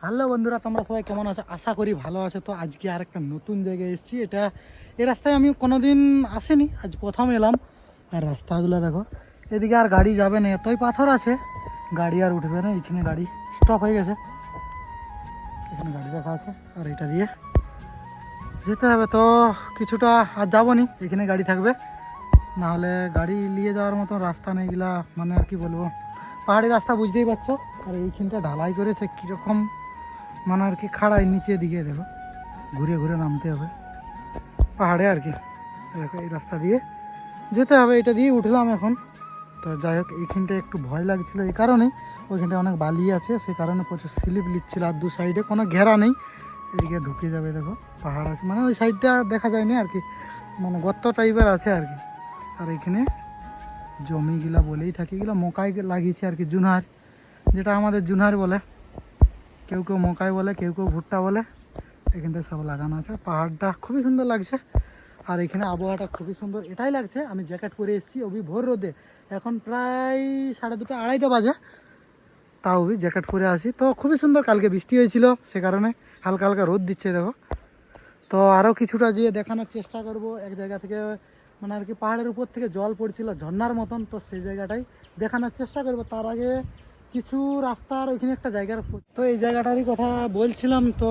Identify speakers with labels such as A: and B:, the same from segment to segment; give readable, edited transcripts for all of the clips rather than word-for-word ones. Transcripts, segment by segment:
A: Hello বন্ধুরা, তোমরা সবাই কেমন আছো? আশা করি ভালো আছো। তো আজকে আর একটা নতুন জায়গায় এসেছি। এই রাস্তায় আমি কোনোদিন আসিনি, আজ প্রথম এলাম। আর রাস্তাগুলো দেখো, এদিকে আর গাড়ি যাবে না, এতই পাথর আছে, গাড়ি আর উঠবে না। এখানে গাড়ি স্টপ হয়ে গেছে, এখানে গাড়ি রাখা আছে, আর এটা দিয়ে যেতে হবে। তো কিছুটা আর যাবো নি, এখানে গাড়ি থাকবে, না হলে গাড়ি নিয়ে যাওয়ার মতো রাস্তা নেই। এগুলা মানে আর কি বলবো, পাহাড়ি রাস্তা বুঝতেই পারছো। আর এইখানটা ঢালাই করেছে কীরকম, মানে আর কি খাড়ায় নিচের দিকে দেখো, ঘুরে ঘুরে নামতে হবে পাহাড়ে আর কি। দেখো এই রাস্তা দিয়ে যেতে হবে, এটা দিয়ে উঠলাম এখন। তো যাই হোক, এইখানটা একটু ভয় লাগছিল এই কারণেই, ওইখানটা অনেক বালি আছে, সেই কারণে প্রচুর স্লিপ নিচ্ছিল। আর দু সাইডে কোনো ঘেরা নেই, এদিকে ঢুকে যাবে। দেখো পাহাড় আছে, মানে ওই সাইডটা দেখা যায়নি আর কি, মানে গর্ত টাইপের আছে আর কি। আর এখানে জমিগুলা বলেই থাকি, এগুলো মকাই লাগিয়েছে আর কি, জুনহার, যেটা আমাদের জুনহার বলে। কেউ কেউ মকাই বলে, কেউ কেউ ভুট্টা বলে। এখানটা সব লাগানো আছে। পাহাড়টা খুবই সুন্দর লাগছে, আর এখানে আবহাওয়াটা খুবই সুন্দর। এটাই লাগছে আমি জ্যাকেট পরে এসেছি, ওবি ভোর রোদে, এখন প্রায় 2:30 2:30 বাজে, তাও ওবি জ্যাকেট পরে আসি। তো খুবই সুন্দর, কালকে বৃষ্টি হয়েছিল, সে কারণে হালকা হালকা রোদ দিচ্ছে দেখো। তো আরও কিছুটা যেয়ে দেখানোর চেষ্টা করব। এক জায়গা থেকে মানে আর কি পাহাড়ের উপর থেকে জল পড়ছিল ঝর্ণার মতন, তো সেই জায়গাটাই দেখানোর চেষ্টা করব। তার আগে কিছু রাস্তার ওইখানে একটা জায়গার, তো এই জায়গাটারই কথা বলছিলাম। তো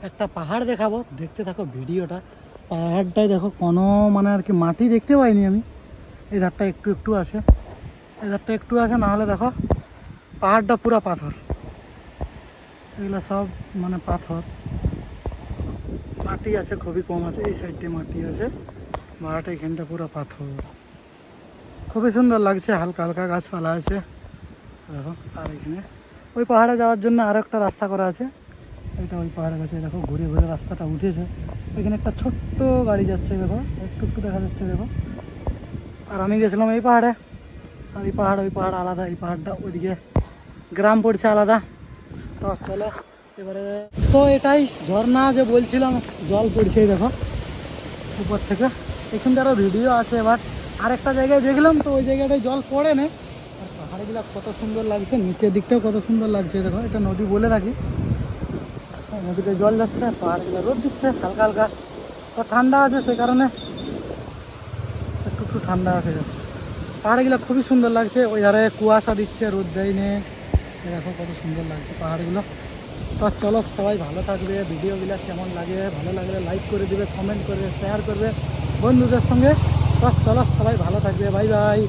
A: একটা পাহাড় দেখাবো, দেখতে থাকো ভিডিওটা। পাহাড়টাই দেখো, কোনো মানে আর কি মাটি দেখতে পাইনি আমি। এই ধারটা একটু একটু আছে, এই ধারটা একটু আছে, না হলে দেখো পাহাড়টা পুরো পাথর। এগুলো সব মানে পাথর, মাটি আছে খুবই কম আছে। এই সাইডে মাটি আছে, পাহাড়টা এখানটা পুরো পাথর। খুবই সুন্দর লাগছে, হালকা হালকা গাছপালা আছে দেখো। আর এখানে ওই পাহাড়ে যাওয়ার জন্য আরও একটা রাস্তা করা আছে, এটা ওই পাহাড়ের কাছে দেখো, ঘুরে ঘুরে রাস্তাটা উঠেছে। এখানে একটা ছোট্ট গাড়ি যাচ্ছে দেখো, একটু একটু দেখা যাচ্ছে দেখো। আর আমি গেছিলাম এই পাহাড়ে, আর এই পাহাড় ওই পাহাড় আলাদা, এই পাহাড়টা ওইদিকে গ্রাম পড়ছে আলাদা। তো চলো এবারে, তো এটাই ঝর্ণা যে বলছিলাম, জল পড়ছে দেখো উপর থেকে। এখানটা আরও ভিডিও আছে। এবার আরেকটা জায়গায় দেখলাম, তো ওই জায়গাটায় জল পড়ে না। আর পাহাড়গুলো কত সুন্দর লাগছে, নিচের দিকটাও কত সুন্দর লাগছে দেখো। এটা নদী বলে থাকি, নদীতে জল যাচ্ছে, পাহাড়গুলো রোদ দিচ্ছে হালকা হালকা। তো ঠান্ডা আছে, সে কারণে একটু একটু ঠান্ডা আছে। পাহাড়গুলো খুবই সুন্দর লাগছে, ওই ধারে কুয়াশা দিচ্ছে, রোদ দেয় নে, দেখো কত সুন্দর লাগছে পাহাড়গুলো। তো চলো, সবাই ভালো থাকবে। ভিডিওগুলো কেমন লাগে, ভালো লাগলে লাইক করে দিবে, কমেন্ট করবে, শেয়ার করবে বন্ধুদের সঙ্গে। তো চলো, সবাই ভালো থাকবে, বাই বাই।